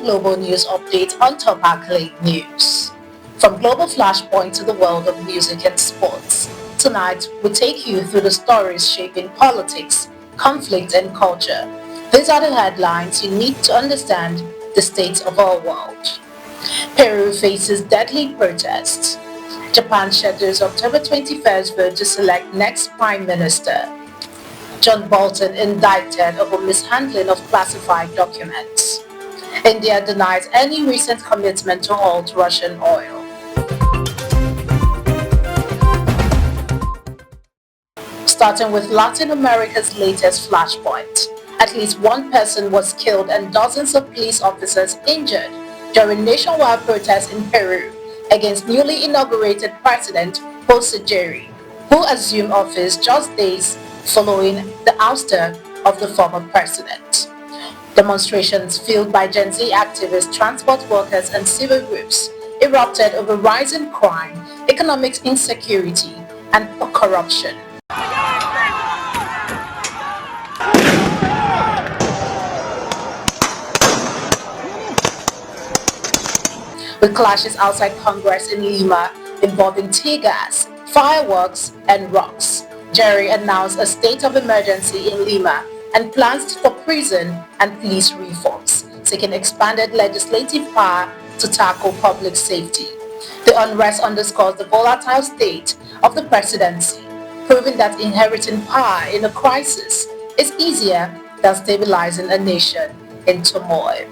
global news update on top Accolade News. From global flashpoint to the world of music and sports, tonight we take you through the stories shaping politics, conflict and culture. These are the headlines you need to understand the state of our world. Peru faces deadly protests. Japan schedules October 21st vote to select next Prime Minister. John Bolton indicted over mishandling of classified documents. India denies any recent commitment to halt Russian oil. Starting with Latin America's latest flashpoint. At least one person was killed and dozens of police officers injured during nationwide protests in Peru against newly inaugurated President Jose Jeri, who assumed office just days following the ouster of the former president. Demonstrations fueled by Gen Z activists, transport workers and civil groups erupted over rising crime, economic insecurity and corruption. With clashes outside Congress in Lima involving tear gas, fireworks and rocks, Jeri announced a state of emergency in Lima and plans for prison and police reforms, seeking expanded legislative power to tackle public safety. The unrest underscores the volatile state of the presidency, proving that inheriting power in a crisis is easier than stabilizing a nation in turmoil.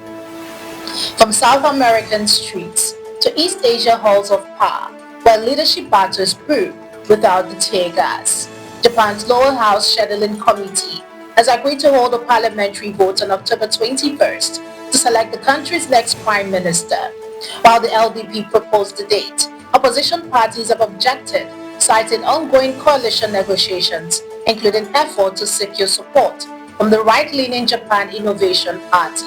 From South American streets to East Asia halls of power, where leadership battles brew without the tear gas. Japan's lower house scheduling committee has agreed to hold a parliamentary vote on October 21st to select the country's next prime minister. While the LDP proposed the date, opposition parties have objected, citing ongoing coalition negotiations, including efforts to secure support from the right-leaning Japan Innovation Party.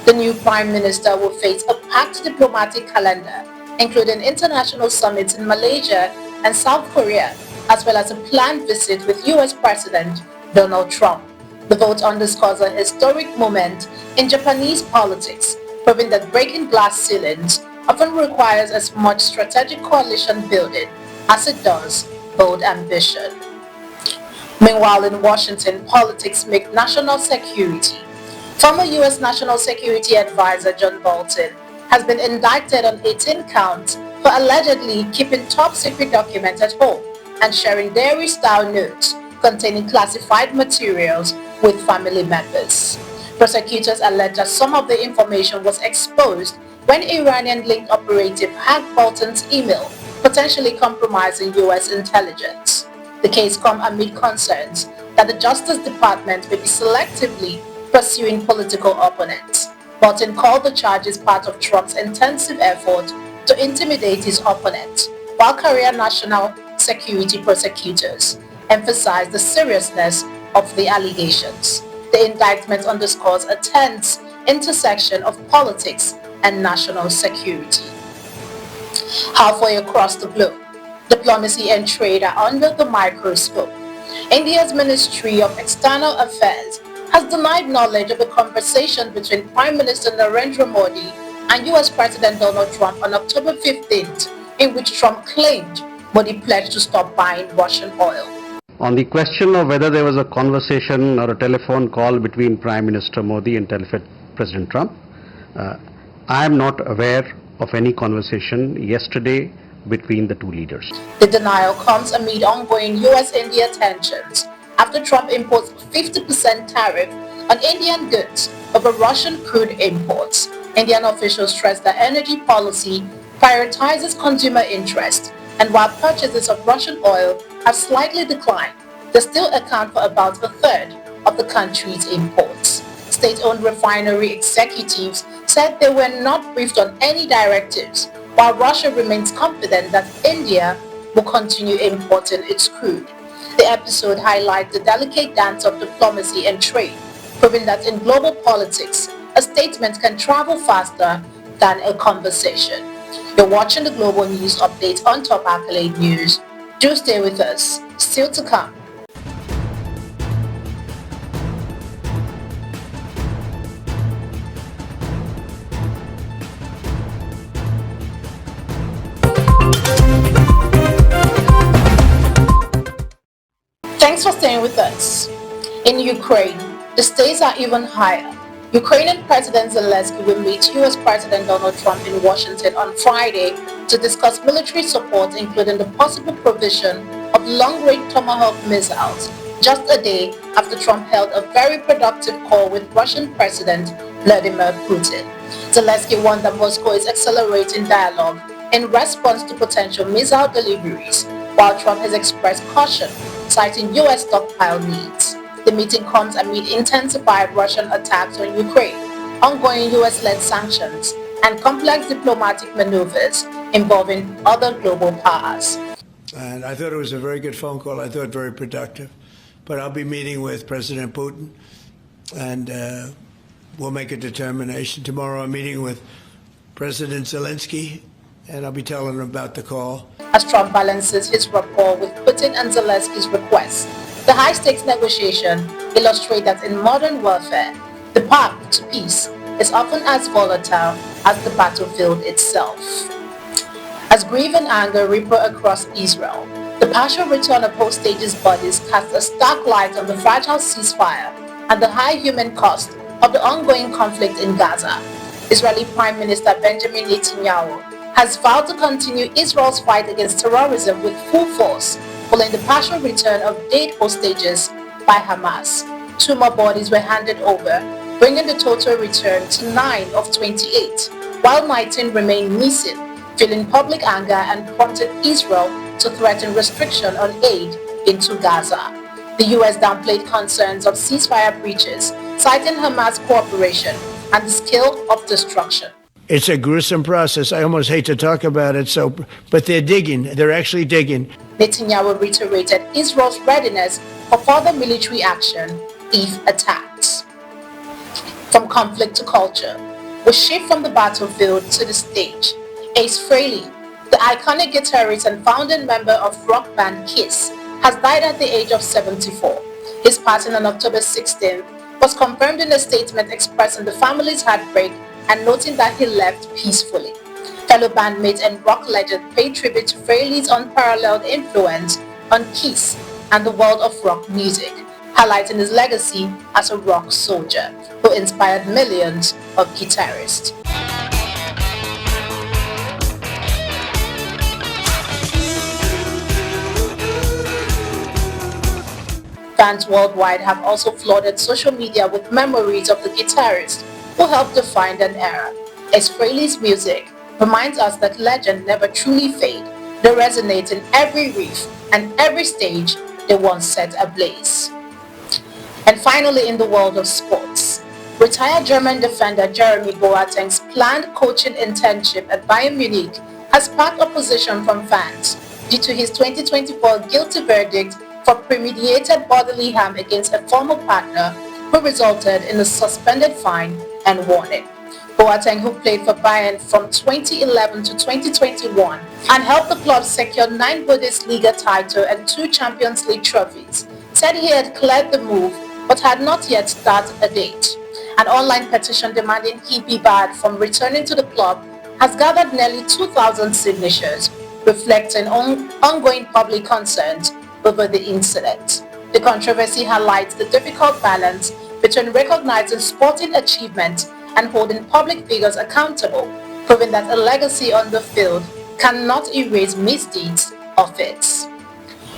The new prime minister will face a packed diplomatic calendar, including international summits in Malaysia and South Korea, as well as a planned visit with US President Donald Trump. The vote underscores a historic moment in Japanese politics, proving that breaking glass ceilings often requires as much strategic coalition building as it does bold ambition. Meanwhile, in Washington, politics make national security. Former U.S. National Security Advisor John Bolton has been indicted on 18 counts for allegedly keeping top-secret documents at home and sharing diary-style notes containing classified materials with family members. Prosecutors allege that some of the information was exposed when Iranian-linked operative hacked Bolton's email, potentially compromising U.S. intelligence. The case comes amid concerns that the Justice Department may be selectively pursuing political opponents. Bolton called the charges part of Trump's intensive effort to intimidate his opponent, while career national security prosecutors emphasized the seriousness of the allegations. The indictment underscores a tense intersection of politics and national security. Halfway across the globe, diplomacy and trade are under the microscope. India's Ministry of External Affairs has denied knowledge of a conversation between Prime Minister Narendra Modi and US President Donald Trump on October 15th, in which Trump claimed Modi pledged to stop buying Russian oil. On the question of whether there was a conversation or a telephone call between Prime Minister Modi and President Trump, I am not aware of any conversation yesterday between the two leaders. The denial comes amid ongoing US-India tensions after Trump imposed a 50% tariff on Indian goods over Russian crude imports. Indian officials stress that energy policy prioritizes consumer interest, and while purchases of Russian oil have slightly declined, they still account for about a third of the country's imports. State-owned refinery executives said they were not briefed on any directives, while Russia remains confident that India will continue importing its crude. The episode highlights the delicate dance of diplomacy and trade, proving that in global politics, a statement can travel faster than a conversation. You're watching the Global News Update on Top Accolade News. Do stay with us. Still to come. Thanks for staying with us. In Ukraine, the stakes are even higher. Ukrainian President Zelensky will meet US President Donald Trump in Washington on Friday to discuss military support, including the possible provision of long-range Tomahawk missiles, just a day after Trump held a very productive call with Russian President Vladimir Putin. Zelensky warned that Moscow is accelerating dialogue in response to potential missile deliveries, while Trump has expressed caution, citing US stockpile needs. The meeting comes amid intensified Russian attacks on Ukraine, ongoing US-led sanctions, and complex diplomatic maneuvers involving other global powers. And I thought it was a very good phone call. I thought very productive. But I'll be meeting with President Putin, and we'll make a determination. Tomorrow I'm meeting with President Zelensky, and I'll be telling him about the call. As Trump balances his rapport with Putin and Zelensky's requests, the high-stakes negotiation illustrates that in modern warfare, the path to peace is often as volatile as the battlefield itself. As grief and anger ripple across Israel, the partial return of hostages' bodies casts a stark light on the fragile ceasefire and the high human cost of the ongoing conflict in Gaza. Israeli Prime Minister Benjamin Netanyahu has vowed to continue Israel's fight against terrorism with full force, following the partial return of dead hostages by Hamas. 2 more bodies were handed over, bringing the total return to 9 of 28, while 19 remain missing, fueling public anger and prompted Israel to threaten restriction on aid into Gaza. The US downplayed concerns of ceasefire breaches, citing Hamas cooperation and the scale of destruction. It's a gruesome process. I almost hate to talk about it, but they're digging. They're actually digging. Netanyahu reiterated Israel's readiness for further military action if attacked. From conflict to culture, we shift from the battlefield to the stage. Ace Frehley, the iconic guitarist and founding member of rock band Kiss, has died at the age of 74. His passing on October 16th was confirmed in a statement expressing the family's heartbreak and noting that he left peacefully. Fellow bandmates and rock legend paid tribute to Frehley's unparalleled influence on Kiss and the world of rock music, highlighting his legacy as a rock soldier who inspired millions of guitarists. Fans worldwide have also flooded social media with memories of the guitarist who helped define an era. Ace Frehley's music reminds us that legends never truly fade. They resonate in every riff and every stage they once set ablaze. And finally, in the world of sports, retired German defender Jerome Boateng's planned coaching internship at Bayern Munich has sparked opposition from fans due to his 2024 guilty verdict for premeditated bodily harm against a former partner, who resulted in a suspended fine and warning. Boateng, who played for Bayern from 2011 to 2021 and helped the club secure 9 Bundesliga titles and 2 Champions League trophies, said he had cleared the move but had not yet started a date. An online petition demanding he be barred from returning to the club has gathered nearly 2,000 signatures, reflecting ongoing public concerns over the incident. The controversy highlights the difficult balance between recognizing sporting achievement and holding public figures accountable, proving that a legacy on the field cannot erase misdeeds or fates.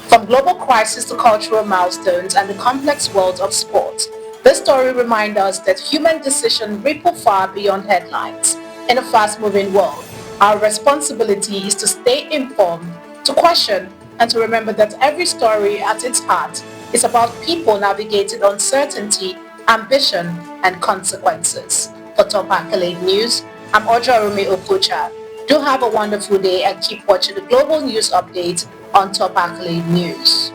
From global crisis to cultural milestones and the complex world of sport, this story reminds us that human decisions ripple far beyond headlines. In a fast-moving world, our responsibility is to stay informed, to question, and to remember that every story at its heart is about people navigating uncertainty, ambition, and consequences. For Top Accolade News, I'm Ojarume Okucha. Do have a wonderful day and keep watching the global news updates on Top Accolade News.